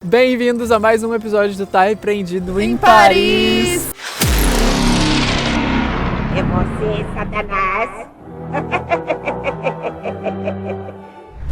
Bem-vindos a mais um episódio do Tá Repreendido em Paris! É você, Satanás!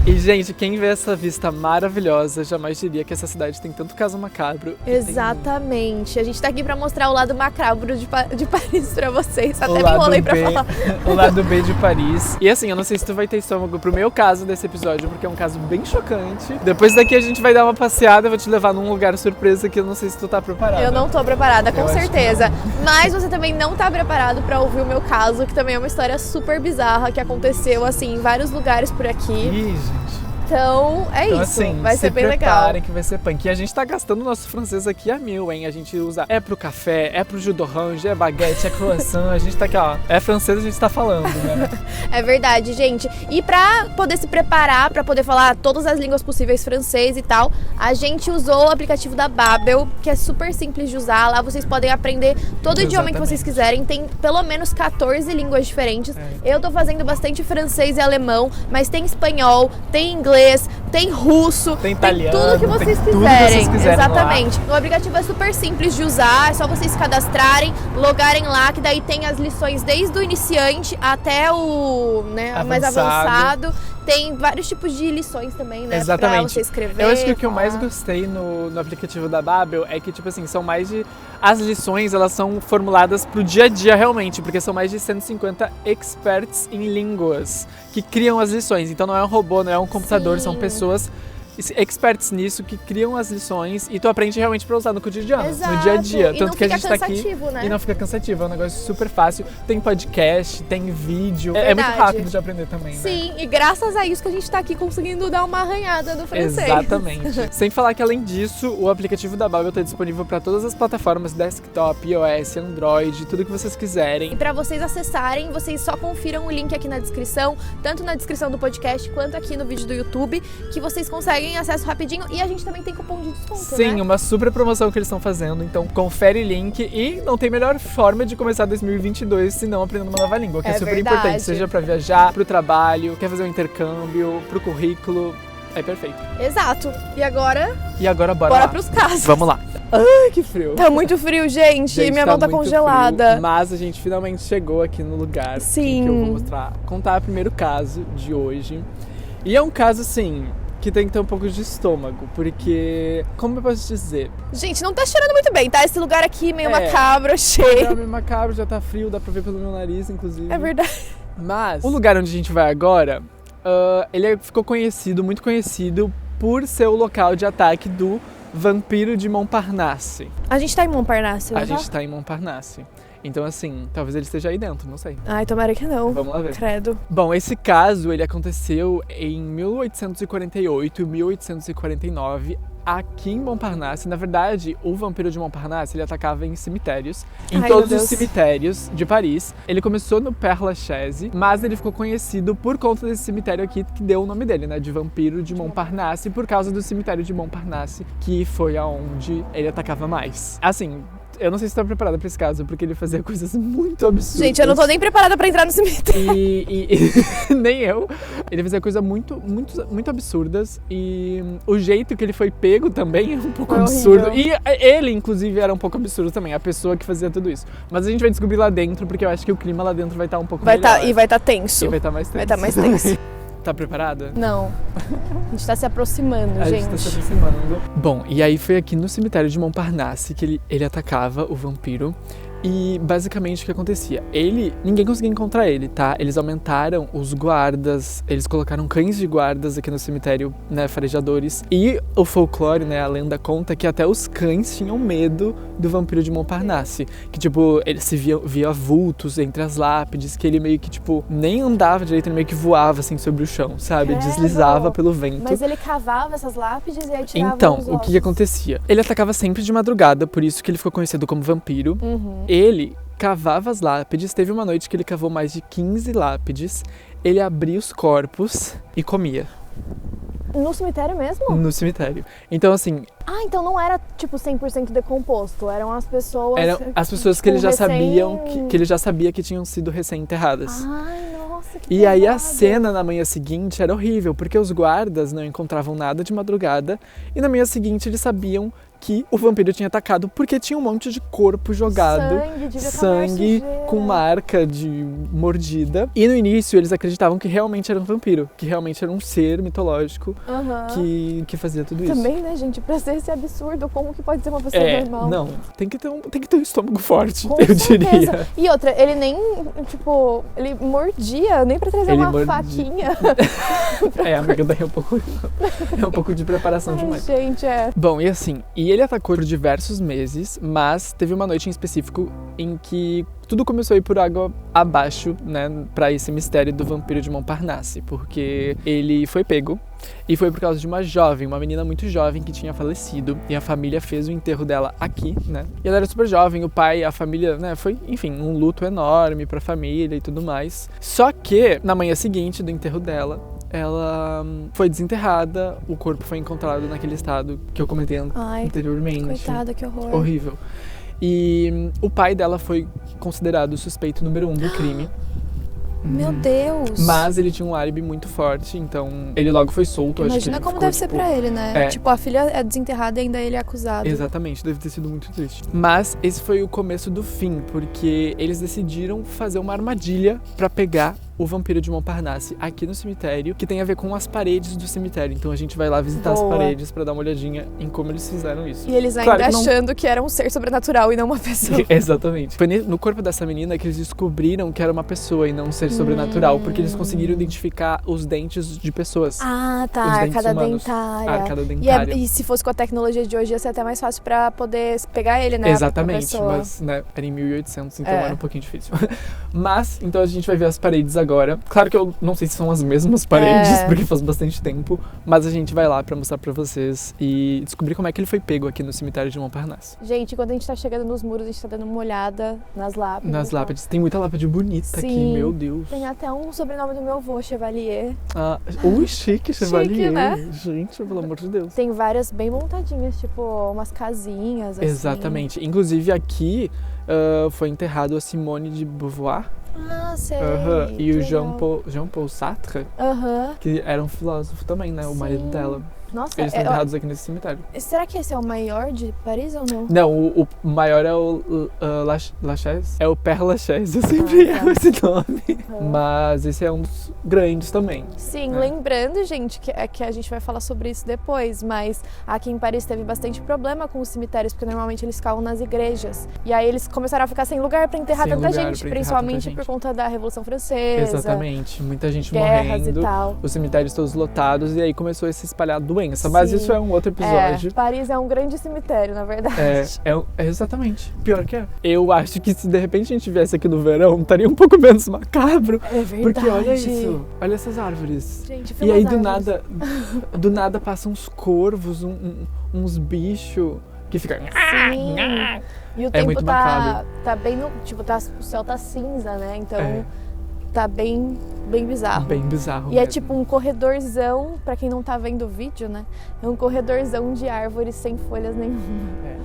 E, gente, quem vê essa vista maravilhosa jamais diria que essa cidade tem tanto caso macabro. Exatamente. A gente tá aqui pra mostrar o lado macabro de Paris pra vocês. Até me lado enrolei pra B, falar. O lado B de Paris. E assim, eu não sei se tu vai ter estômago pro meu caso desse episódio, porque é um caso bem chocante. Depois daqui a gente vai dar uma passeada, eu vou te levar num lugar surpresa que eu não sei se tu tá preparada. Eu não tô preparada, com Eu acho certeza. Mas você também não tá preparado pra ouvir o meu caso, que também é uma história super bizarra, que aconteceu, assim, em vários lugares por aqui. Ih, gente. Então, isso. Assim, vai ser bem legal. Se preparem que vai ser punk. E a gente tá gastando o nosso francês aqui a mil, hein? A gente usa pro café, pro jus d'orange, baguete, croissant. A gente tá aqui, ó. É francês, a gente tá falando, né? É verdade, gente. E pra poder se preparar, pra poder falar todas as línguas possíveis, francês e tal, a gente usou o aplicativo da Babbel, que é super simples de usar. Lá vocês podem aprender todo o idioma que vocês quiserem. Tem pelo menos 14 línguas diferentes. Eu tô fazendo bastante francês e alemão, mas tem espanhol, tem inglês, tem russo, tem italiano, tudo que vocês tudo quiserem. Que vocês quiserem. Exatamente. O aplicativo é super simples de usar, é só vocês se cadastrarem, logarem lá, que daí tem as lições desde o iniciante até o mais avançado. Tem vários tipos de lições também, né? Exatamente. Pra você escrever. Eu acho que o que eu mais gostei no aplicativo da Babbel é que, tipo assim, são mais de... As lições, elas são formuladas pro dia a dia, realmente, porque são mais de 150 experts em línguas que criam as lições. Então não é um robô, não é um computador, são pessoas experts nisso que criam as lições e tu aprende realmente pra usar no cotidiano, no dia a dia. E tanto não que a fica gente tá aqui né? e não fica cansativo, é um negócio super fácil. Tem podcast, tem vídeo. É muito rápido de aprender também, né? Sim, e graças a isso que a gente tá aqui conseguindo dar uma arranhada no francês. Exatamente. Sem falar que, além disso, o aplicativo da Babbel tá disponível para todas as plataformas, desktop, iOS, Android, tudo que vocês quiserem. E para vocês acessarem, vocês só confiram o link aqui na descrição, tanto na descrição do podcast quanto aqui no vídeo do YouTube, que vocês conseguem acesso rapidinho. E a gente também tem cupom de desconto, Sim, né? Uma super promoção que eles estão fazendo. Então, confere o link e não tem melhor forma de começar 2022 se não aprendendo uma nova língua, que é super verdade. importante, seja para viajar, pro trabalho, quer fazer um intercâmbio, pro currículo. É perfeito. Exato. E agora bora lá. pros casos. Vamos lá. Ai, que frio. Tá muito frio, gente. Minha mão tá congelada. Frio, mas a gente finalmente chegou aqui no lugar. Sim. Que eu vou contar o primeiro caso de hoje. E é um caso, assim, que tem que ter um pouco de estômago, porque, como eu posso dizer? Gente, não tá cheirando muito bem, tá? Esse lugar aqui meio macabro, cheio. É meio macabro, já tá frio, dá pra ver pelo meu nariz, inclusive. É verdade. Mas o lugar onde a gente vai agora, ele ficou muito conhecido por ser o local de ataque do vampiro de Montparnasse. A gente tá em Montparnasse, né? A gente tá em Montparnasse. Então, assim, talvez ele esteja aí dentro, não sei. Ai, tomara que não. Vamos lá ver. Credo. Bom, esse caso, ele aconteceu em 1848 e 1849, aqui em Montparnasse. Na verdade, o vampiro de Montparnasse, ele atacava em cemitérios, em todos os cemitérios de Paris. Ele começou no Père Lachaise, mas ele ficou conhecido por conta desse cemitério aqui, que deu o nome dele, né, de vampiro de Montparnasse, por causa do cemitério de Montparnasse, que foi aonde ele atacava mais. Assim, eu não sei se você tá preparada pra esse caso, porque ele fazia coisas muito absurdas. Gente, eu não tô nem preparada pra entrar no cemitério. E nem eu. Ele fazia coisas muito absurdas. E o jeito que ele foi pego também é um pouco absurdo. Horrível. E ele, inclusive, era um pouco absurdo também, a pessoa que fazia tudo isso. Mas a gente vai descobrir lá dentro, porque eu acho que o clima lá dentro vai estar um pouco melhor. E vai estar tenso. E vai estar mais tenso. Vai estar mais tenso. Tá preparada? Não. A gente tá se aproximando, gente. A gente tá se aproximando. Bom, e aí foi aqui no cemitério de Montparnasse que ele atacava o vampiro. E basicamente o que acontecia? Ninguém conseguia encontrar ele, tá? Eles aumentaram os guardas, eles colocaram cães de guardas aqui no cemitério, né, farejadores. E o folclore, né, a lenda conta que até os cães tinham medo do vampiro de Montparnasse. Que, tipo, ele se via vultos entre as lápides, que ele meio que, tipo, nem andava direito, ele meio que voava, assim, sobre o chão, sabe? Credo. Deslizava pelo vento. Mas ele cavava essas lápides e aí tirava Então, os o que acontecia? Ele atacava sempre de madrugada, por isso que ele ficou conhecido como vampiro. Ele cavava as lápides, teve uma noite que ele cavou mais de 15 lápides, ele abria os corpos e comia. No cemitério mesmo? No cemitério. Então, assim... Ah, então não era, tipo, 100% decomposto. Eram as pessoas... Eram as pessoas que ele já sabiam que ele já sabia que tinham sido recém-enterradas. Ai, nossa. Nossa, que E aí a pesado. cena na manhã seguinte era horrível, porque os guardas não encontravam nada de madrugada e na manhã seguinte eles sabiam que o vampiro tinha atacado porque tinha um monte de corpo jogado, Sangue, devia estar sangue mais com marca de mordida. E no início eles acreditavam que realmente era um vampiro, que realmente era um ser mitológico Aham. que fazia tudo isso. Também, né, gente, pra ser esse absurdo, como que pode ser uma pessoa normal? Não, tem que ter um estômago forte, Com eu certeza. diria. E outra, ele nem, tipo, ele mordia, nem pra trazer Ele uma mordia. faquinha. Amiga, daí é um pouco de preparação Ai, demais. gente, Bom, e assim, e ele atacou por diversos meses, mas teve uma noite em específico em que tudo começou a ir por água abaixo, né, pra esse mistério do vampiro de Montparnasse, porque ele foi pego e foi por causa de uma menina muito jovem que tinha falecido e a família fez o enterro dela aqui, né? E ela era super jovem, o pai, a família, né, foi, enfim, um luto enorme pra família e tudo mais. Só que na manhã seguinte do enterro dela, ela foi desenterrada, o corpo foi encontrado naquele estado que eu comentei anteriormente. Coitada, que horror. Horrível. E o pai dela foi considerado o suspeito número 1 do crime. Meu Deus. Mas ele tinha um álibi muito forte, então ele logo foi solto. Imagina acho que ele como ficou, deve ser pra ele, né? É. Tipo, a filha é desenterrada e ainda ele é acusado. Exatamente, deve ter sido muito triste. Mas esse foi o começo do fim, porque eles decidiram fazer uma armadilha pra pegar o vampiro de Montparnasse aqui no cemitério, que tem a ver com as paredes do cemitério. Então a gente vai lá visitar as Boa. paredes pra dar uma olhadinha em como eles fizeram isso. E eles ainda Claro que não- achando que era um ser sobrenatural e não uma pessoa. Exatamente. Foi no corpo dessa menina que eles descobriram que era uma pessoa e não um ser sobrenatural, porque eles conseguiram identificar os dentes de pessoas. Ah, Os tá. dentes Arcada humanos. dentária. A arcada E, dentária. e se fosse com a tecnologia de hoje, ia ser até mais fácil pra poder pegar ele, né? Exatamente, a pessoa. mas né, era em 1800, então É. era um pouquinho difícil. Mas, então a gente vai ver as paredes agora. Claro que eu não sei se são as mesmas paredes, É. porque faz bastante tempo, mas a gente vai lá pra mostrar pra vocês e descobrir como é que ele foi pego aqui no cemitério de Montparnasse. Gente, quando a gente tá chegando nos muros, a gente tá dando uma olhada nas lápides. Nas e tal. lápides, tem muita lápide bonita aqui, Sim. meu Deus. Tem até um sobrenome do meu avô, Chevalier. Ah, chique, Chevalier. né? Gente, pelo amor de Deus. Tem várias bem montadinhas, tipo umas casinhas, assim. Exatamente. Inclusive aqui foi enterrado a Simone de Beauvoir. Ah, sei. Aham. E que o legal. Jean-Paul Sartre, Aham. que era um filósofo também, né? O marido Sim. dela. Nossa, Eles estão enterrados aqui nesse cemitério. será que esse é o maior de Paris ou não? Não, o maior é o Lachaise. É o Père Lachaise, eu sempre Ah, tá. erro esse nome. Mas esse é um dos grandes também. Sim, É. lembrando, gente, que a gente vai falar sobre isso depois, mas aqui em Paris teve bastante problema com os cemitérios, porque normalmente eles ficavam nas igrejas. E aí eles começaram a ficar sem lugar pra enterrar Sem tanta lugar gente, pra enterrar principalmente tanta gente. por conta da Revolução Francesa. Exatamente. Muita gente Guerras morrendo. e tal. Os cemitérios todos lotados e aí começou a se espalhar a doença. Mas Sim. isso é um outro episódio. Paris é um grande cemitério, na verdade. É exatamente. Pior que é. Eu acho que se de repente a gente viesse aqui no verão, estaria um pouco menos macabro. É verdade. Porque olha isso. Olha essas árvores. Gente, E aí filma as árvores. do nada passam uns corvos, uns bichos que ficam. Sim. E o É tempo muito tá macabro. bem no. Tipo, o céu tá cinza, né? Então É. tá bem bizarro. Bem bizarro. E é mesmo. tipo um corredorzão, pra quem não tá vendo o vídeo, né? É um corredorzão de árvores sem folhas nenhuma.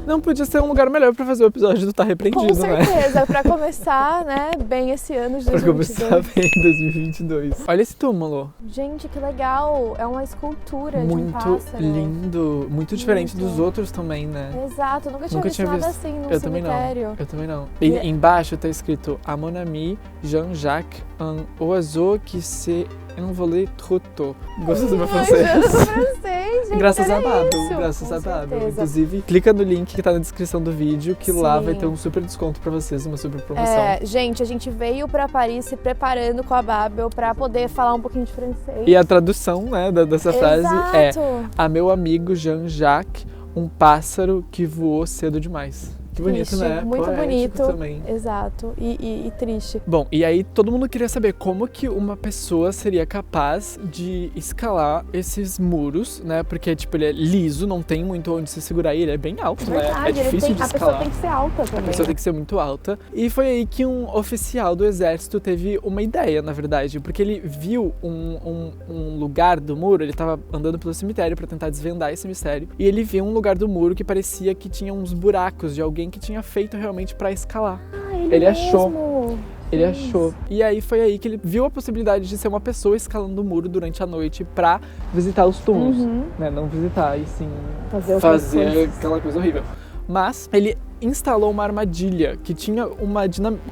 Não podia ser um lugar melhor pra fazer o episódio do Tá Com Repreendido, né? certeza, pra começar, né, bem esse ano de Pra 2022. começar bem em 2022. Olha esse túmulo. Gente, que legal! É uma escultura de um Muito pássaro. lindo. Muito diferente Muito. dos outros também, né? Exato, nunca tinha visto nada assim num Eu também cemitério. não. Eu também não. E embaixo tá escrito A mon ami Jean-Jacques, un oiseau qui s'est envolé trop tôt. Gostou do meu francês? francês, gente, Graças olha a Bado, isso. graças Com a Bado. certeza. Inclusive, clica no link que tá na descrição do vídeo, que lá Sim. vai ter um super desconto pra vocês, uma super promoção. Gente, a gente veio pra Paris se preparando com a Babel pra poder falar um pouquinho de francês. E a tradução, né, dessa frase é Exato. A meu amigo Jean-Jacques, um pássaro que voou cedo demais. Que bonito, Triste, né? muito Poético bonito. também. Exato. E triste. Bom, e aí todo mundo queria saber como que uma pessoa seria capaz de escalar esses muros, né? Porque, tipo, ele é liso, não tem muito onde se segurar e ele é bem alto, né? É Verdade, difícil de a pessoa escalar. tem que ser alta A também. pessoa tem que ser muito alta. E foi aí que um oficial do exército teve uma ideia, na verdade. Porque ele viu um lugar do muro, ele tava andando pelo cemitério pra tentar desvendar esse mistério. E ele viu um lugar do muro que parecia que tinha uns buracos de alguém que tinha feito realmente pra escalar. Ah, Ele achou. mesmo. Ele achou. E aí foi aí que ele viu a possibilidade de ser uma pessoa escalando o muro durante a noite pra visitar os túmulos. Né? Não visitar, e sim fazer aquela coisa horrível. Mas ele instalou uma armadilha que tinha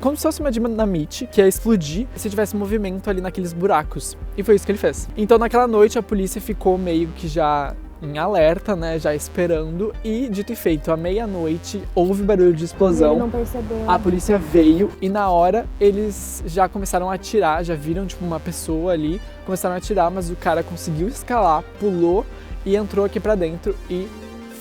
como se fosse uma dinamite que ia explodir se tivesse movimento ali naqueles buracos. E foi isso que ele fez. Então naquela noite a polícia ficou meio que já em alerta, né, já esperando, e dito e feito, à meia-noite houve barulho de explosão. Ele não percebeu. A polícia veio e na hora eles já começaram a atirar, já viram tipo uma pessoa ali, começaram a atirar, mas o cara conseguiu escalar, pulou e entrou aqui pra dentro e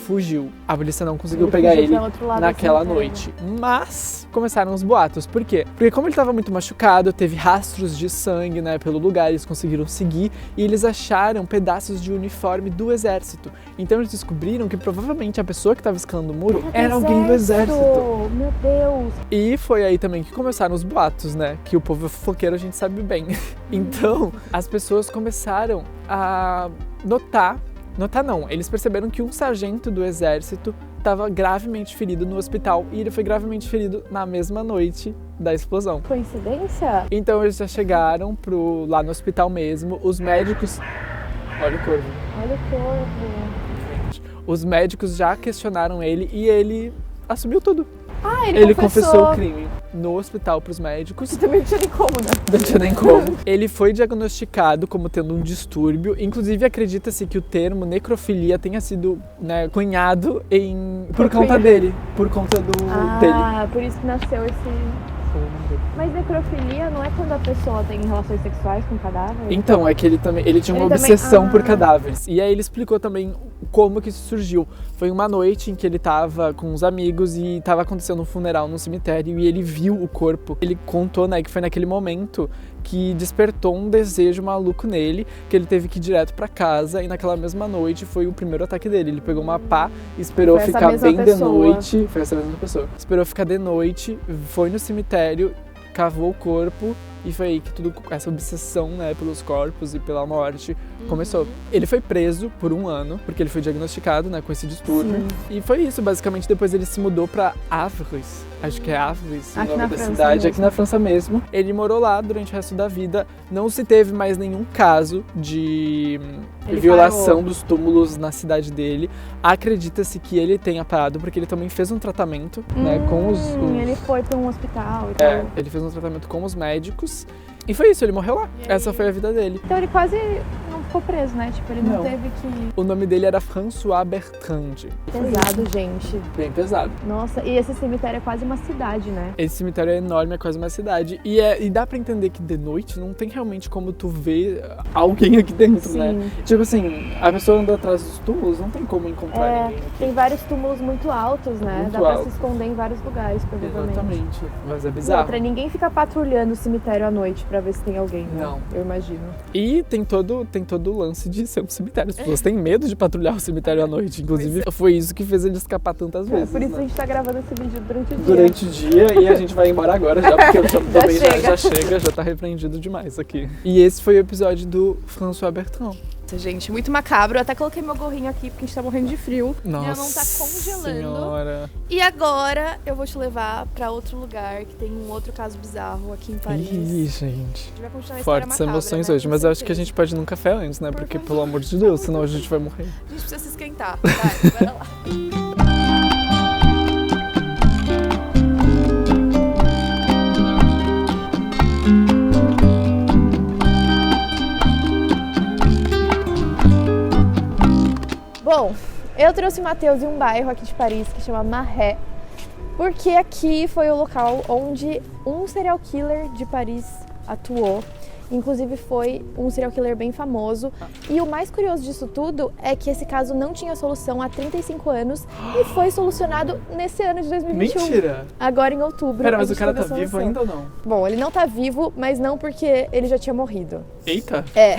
fugiu. A polícia não conseguiu pegar ele naquela noite. Mas começaram os boatos. Por quê? Porque como ele estava muito machucado, teve rastros de sangue, né, pelo lugar, eles conseguiram seguir e eles acharam pedaços de uniforme do exército. Então eles descobriram que provavelmente a pessoa que estava escalando o muro era alguém do exército. Meu Deus! E foi aí também que começaram os boatos, né? Que o povo é fofoqueiro, a gente sabe bem. Então, as pessoas começaram a notar não, eles perceberam que um sargento do exército estava gravemente ferido no hospital e ele foi gravemente ferido na mesma noite da explosão. Coincidência? Então eles já chegaram lá no hospital mesmo, os médicos... Olha o corvo. Olha o corvo. Os médicos já questionaram ele e ele assumiu tudo. Ah, ele confessou o crime no hospital pros médicos. Também não tinha nem como, né? Não tinha nem como. Ele foi diagnosticado como tendo um distúrbio. Inclusive, acredita-se que o termo necrofilia tenha sido, né, cunhado por conta dele. Por conta dele. Ah, por isso que nasceu esse... Mas necrofilia não é quando a pessoa tem relações sexuais com cadáver? Então, é que ele tinha uma obsessão por cadáveres. E aí ele explicou também como que isso surgiu. Foi uma noite em que ele tava com uns amigos e tava acontecendo um funeral no cemitério e ele viu o corpo. Ele contou, né, que foi naquele momento que despertou um desejo maluco nele, que ele teve que ir direto pra casa e naquela mesma noite foi o primeiro ataque dele. Ele pegou uma pá, esperou ficar bem de noite. Foi essa mesma pessoa. Esperou ficar de noite, foi no cemitério, cavou o corpo e foi aí que essa obsessão, né, pelos corpos e pela morte começou. Ele foi preso por 1 ano, porque ele foi diagnosticado, né, com esse distúrbio. Sim. E foi isso, basicamente. Depois ele se mudou pra Avres, acho que é Avres, o nome da cidade, aqui na França mesmo. Ele morou lá durante o resto da vida. Não se teve mais nenhum caso de violação dos túmulos na cidade dele. Acredita-se que ele tenha parado, porque ele também fez um tratamento, né, com os... Ele foi pra um hospital e tal. Ele fez um tratamento com os médicos. E foi isso, ele morreu lá. Essa foi a vida dele. Então ele quase não ficou preso, né? Tipo, ele não teve que... O nome dele era François Bertrand. Pesado, gente. Bem pesado. Nossa, e esse cemitério é quase uma cidade, né? Esse cemitério é enorme, é quase uma cidade. E dá pra entender que de noite não tem realmente como tu ver alguém aqui dentro, né? Tipo assim, a pessoa anda atrás dos túmulos, não tem como encontrar ninguém aqui. Tem vários túmulos muito altos, né? Dá pra se esconder em vários lugares, provavelmente. Exatamente, mas é bizarro. Ninguém fica patrulhando o cemitério à noite pra ver se tem alguém, né? Não. Eu imagino. E tem todo o lance de ser um cemitério. As pessoas têm medo de patrulhar o cemitério à noite. Inclusive, foi isso que fez ele escapar tantas vezes. Por isso a gente tá gravando esse vídeo durante o dia. Durante o dia, e a gente vai embora agora já, porque já chega, já tá repreendido demais aqui. E esse foi o episódio do François Bertrand. Gente, muito macabro. Eu até coloquei meu gorrinho aqui porque a gente tá morrendo de frio. Nossa, minha mão tá congelando. Senhora. E agora eu vou te levar pra outro lugar que tem um outro caso bizarro aqui em Paris. Ih, gente. A gente vai continuar a Fortes macabra, emoções né? hoje, mas eu acho que a gente pode ir num café antes, né? Porque, pelo amor de Deus, senão a gente vai morrer. A gente precisa se esquentar. Vai, bora lá. Bom, eu trouxe o Matheus em um bairro aqui de Paris que chama Marais, porque aqui foi o local onde um serial killer de Paris atuou. Inclusive foi um serial killer bem famoso. E o mais curioso disso tudo é que esse caso não tinha solução há 35 anos e foi solucionado nesse ano de 2021. Mentira! Agora em outubro. Pera, mas o cara tá vivo ainda ou não? Bom, ele não tá vivo, mas não porque ele já tinha morrido. Eita! É.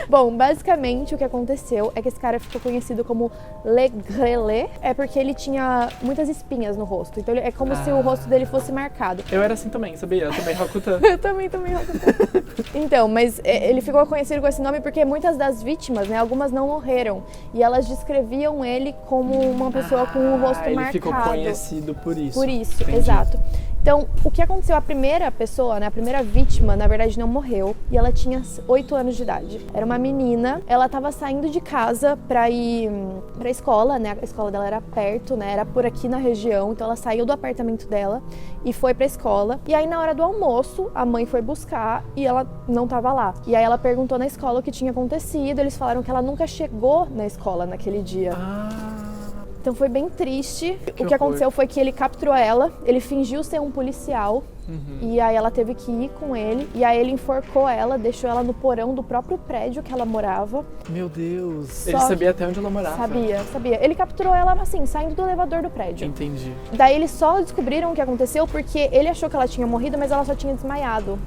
Bom, basicamente o que aconteceu é que esse cara ficou conhecido como Le Grelé, é porque ele tinha muitas espinhas no rosto. Então é como se o rosto dele fosse marcado. Eu era assim também, sabia? Eu também Rakutan. Eu também Rakutan. Então, mas ele ficou conhecido com esse nome porque muitas das vítimas, né, algumas não morreram. E elas descreviam ele como uma pessoa com o rosto marcado. Ele ficou conhecido por isso. Por isso, entendi. exato. Então, o que aconteceu? A primeira pessoa, né, a primeira vítima, na verdade, não morreu. E ela tinha 8 anos de idade. Era uma menina, ela tava saindo de casa pra ir pra escola, né? A escola dela era perto, né? Era por aqui na região. Então, ela saiu do apartamento dela e foi pra escola. E aí, na hora do almoço, a mãe foi buscar e ela não tava lá. E aí, ela perguntou na escola o que tinha acontecido. Eles falaram que ela nunca chegou na escola naquele dia. Então foi bem triste. O que aconteceu foi que ele capturou ela, ele fingiu ser um policial, e aí ela teve que ir com ele, e aí ele enforcou ela, deixou ela no porão do próprio prédio que ela morava. Meu Deus, ele sabia até onde ela morava. Sabia. Ele capturou ela, assim, saindo do elevador do prédio. Entendi. Daí eles só descobriram o que aconteceu porque ele achou que ela tinha morrido, mas ela só tinha desmaiado.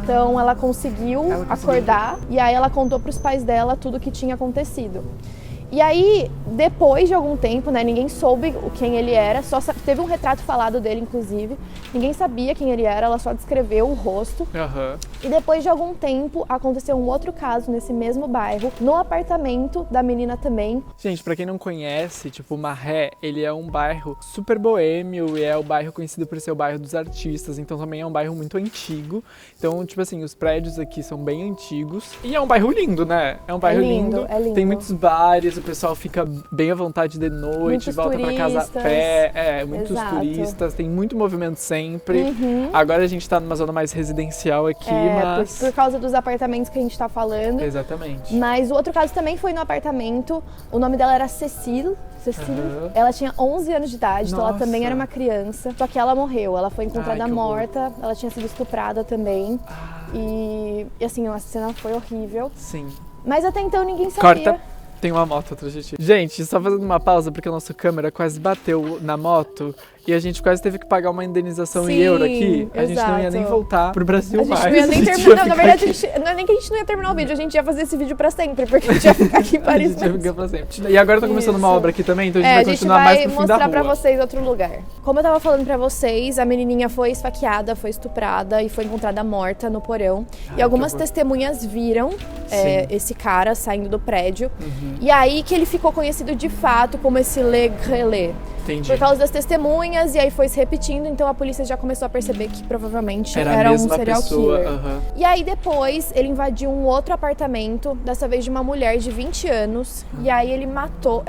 Então ela conseguiu acordar, e aí ela contou pros pais dela tudo o que tinha acontecido. E aí, depois de algum tempo, né, ninguém soube quem ele era, só teve um retrato falado dele, inclusive. Ninguém sabia quem ele era, ela só descreveu o rosto. E depois de algum tempo, aconteceu um outro caso nesse mesmo bairro, no apartamento da menina também. Gente, pra quem não conhece, tipo, Marré, ele é um bairro super boêmio e é o bairro conhecido por ser o bairro dos artistas, então também é um bairro muito antigo. Então, tipo assim, os prédios aqui são bem antigos. E é um bairro lindo, né? É um bairro lindo. É lindo. Tem muitos bares, o pessoal fica bem à vontade de noite, muitos volta turistas. Pra casa a pé. Muitos Exato. turistas, tem muito movimento sempre. Agora a gente tá numa zona mais residencial aqui, mas... Por causa dos apartamentos que a gente tá falando. Exatamente. Mas o outro caso também foi no apartamento, o nome dela era Cecile. Ela tinha 11 anos de idade, então ela também era uma criança. Só que ela morreu, ela foi encontrada morta, ela tinha sido estuprada também. E assim, a cena foi horrível. Sim. Mas até então ninguém sabia. Corta. Tem uma moto atrás de ti. Gente, só fazendo uma pausa porque a nossa câmera quase bateu na moto e a gente quase teve que pagar uma indenização em euro aqui. A gente não ia nem voltar pro Brasil mais. A gente não ia nem terminar. Na verdade, não é nem que a gente não ia terminar o vídeo, a gente ia fazer esse vídeo pra sempre, porque a gente ia ficar aqui em Paris. A gente ia ficar pra sempre. E agora tá começando uma obra aqui também, então a gente vai continuar mais pro fim da rua. A gente vai mostrar pra vocês outro lugar. Como eu tava falando pra vocês, a menininha foi esfaqueada, foi estuprada e foi encontrada morta no porão. E algumas testemunhas viram esse cara saindo do prédio. E aí que ele ficou conhecido de fato como esse Le Grelé. Entendi. Por causa das testemunhas, e aí foi se repetindo, então a polícia já começou a perceber que provavelmente era um serial killer. E aí depois ele invadiu um outro apartamento, dessa vez de uma mulher de 20 anos, e aí ele matou,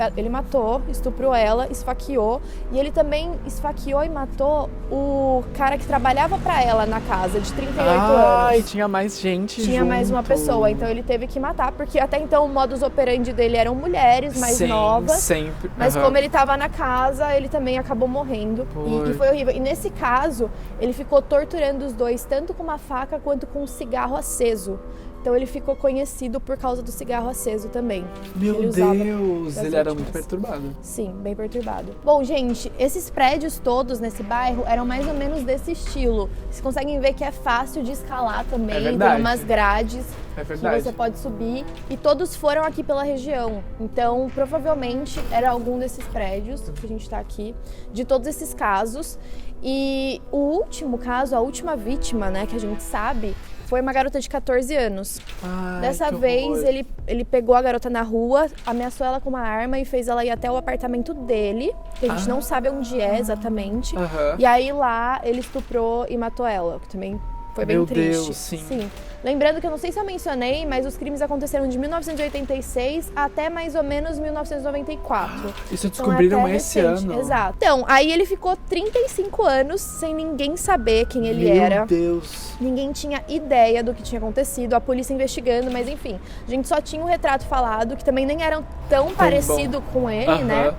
estuprou ela, esfaqueou, e ele também esfaqueou e matou o cara que trabalhava pra ela na casa, de 38 anos. E tinha mais gente Tinha mais uma pessoa, então ele teve que matar, porque até então o modus operandi dele eram mulheres mais novas. Sempre. Mas como ele tava na casa, ele também acabou morrendo. E foi horrível. E nesse caso, ele ficou torturando os dois, tanto com uma faca quanto com um cigarro aceso. Então ele ficou conhecido por causa do cigarro aceso também. Meu Deus, ele era muito perturbado. Sim, bem perturbado. Bom, gente, esses prédios todos nesse bairro eram mais ou menos desse estilo. Vocês conseguem ver que é fácil de escalar também, tem umas grades que você pode subir. E todos foram aqui pela região. Então, provavelmente, era algum desses prédios que a gente tá aqui, de todos esses casos. E o último caso, a última vítima, né, que a gente sabe, foi uma garota de 14 anos. Dessa vez, ele pegou a garota na rua, ameaçou ela com uma arma e fez ela ir até o apartamento dele, que a gente não sabe onde é exatamente. E aí lá, ele estuprou e matou ela, que também foi bem triste. Meu Deus, sim. Lembrando que eu não sei se eu mencionei, mas os crimes aconteceram de 1986 até mais ou menos 1994. Isso descobriram esse ano. Exato. Então, aí ele ficou 35 anos sem ninguém saber quem ele era. Meu Deus. Ninguém tinha ideia do que tinha acontecido, a polícia investigando, mas enfim. A gente só tinha um retrato falado, que também nem era tão parecido com ele, né?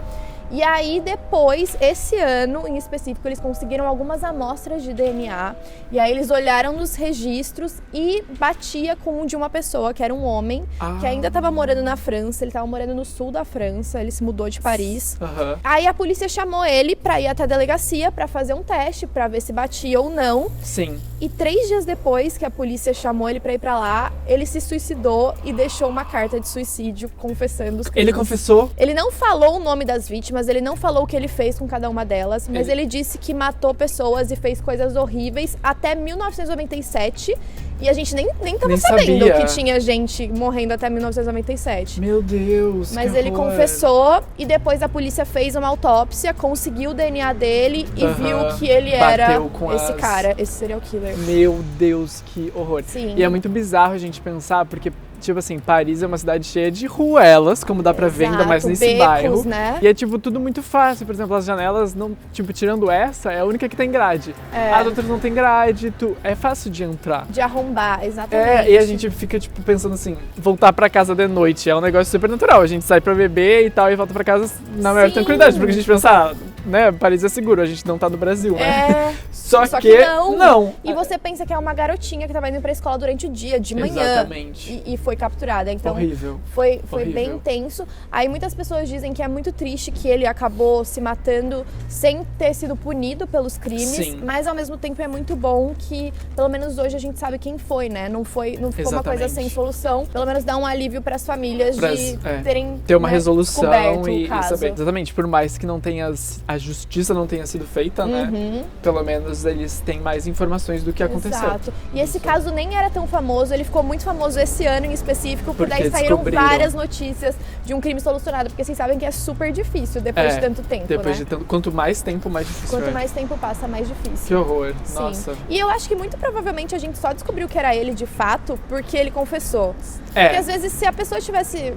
E aí depois, esse ano em específico, eles conseguiram algumas amostras de DNA. E aí eles olharam nos registros e batia com um de uma pessoa, que era um homem, que ainda estava morando na França. Ele estava morando no sul da França, ele se mudou de Paris. Aí a polícia chamou ele pra ir até a delegacia pra fazer um teste, pra ver se batia ou não. Sim. E 3 dias depois que a polícia chamou ele pra ir pra lá, ele se suicidou e deixou uma carta de suicídio confessando os crimes. Ele confessou? Ele não falou o nome das vítimas, vítimas, ele não falou o que ele fez com cada uma delas, mas ele disse que matou pessoas e fez coisas horríveis até 1997. E a gente nem tava sabendo sabia. que tinha gente morrendo até 1997. Meu Deus, Mas que ele horror. confessou e depois a polícia fez uma autópsia, conseguiu o DNA dele e viu que ele Bateu era com esse cara, esse serial killer. Meu Deus, que horror. Sim. E é muito bizarro a gente pensar, porque, tipo assim, Paris é uma cidade cheia de ruelas, como dá pra ver, ainda mais nesse becos, bairro. né? E é, tipo, tudo muito fácil. Por exemplo, as janelas, não, tipo, tirando essa, é a única que tem grade. As outras não tem grade, é fácil de entrar. De arrombar, exatamente. E a gente fica, tipo, pensando assim, voltar pra casa de noite é um negócio super natural. A gente sai pra beber e tal e volta pra casa na maior tranquilidade. Porque a gente pensa, né, Paris é seguro, a gente não tá no Brasil, né? Só que não. E você pensa que é uma garotinha que tava indo pra escola durante o dia, de manhã. Exatamente. E foi capturada. Então, Horrível. Foi Horrível. bem intenso. Aí muitas pessoas dizem que é muito triste que ele acabou se matando sem ter sido punido pelos crimes. Sim. Mas ao mesmo tempo é muito bom que, pelo menos hoje, a gente sabe quem foi, né? Não ficou uma coisa sem solução. Pelo menos dá um alívio pras famílias de terem ter uma né, resolução e saber. Exatamente, por mais que não tenha a justiça não tenha sido feita, né? Pelo menos eles têm mais informações do que aconteceu. Exato. E esse caso nem era tão famoso, ele ficou muito famoso esse ano em específico, porque daí saíram várias notícias de um crime solucionado, porque vocês sabem que é super difícil depois de tanto tempo, depois né? de tanto, quanto mais tempo, mais difícil. Quanto mais tempo passa, mais difícil. Que horror. Sim. Nossa. E eu acho que muito provavelmente a gente só descobriu que era ele de fato porque ele confessou. Porque às vezes se a pessoa tivesse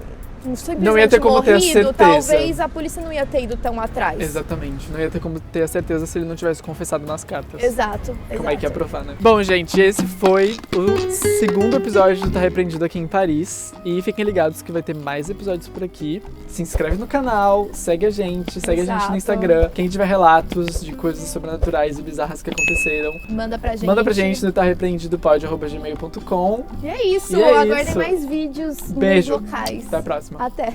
não ia ter como morrido, ter a certeza. talvez a polícia não ia ter ido tão atrás. Exatamente. Não ia ter como ter a certeza se ele não tivesse confessado nas cartas. Exato. Como é que ia provar, né? Bom, gente, esse foi o segundo episódio do Tá Repreendido aqui em Paris. E fiquem ligados que vai ter mais episódios por aqui. Se inscreve no canal, segue a gente no Instagram. Quem tiver relatos de coisas sobrenaturais e bizarras que aconteceram, manda pra gente. Manda pra gente no tarepreendidopod@gmail.com. E é isso. Aguardem mais vídeos Beijo. nos locais. Até a próxima. Até.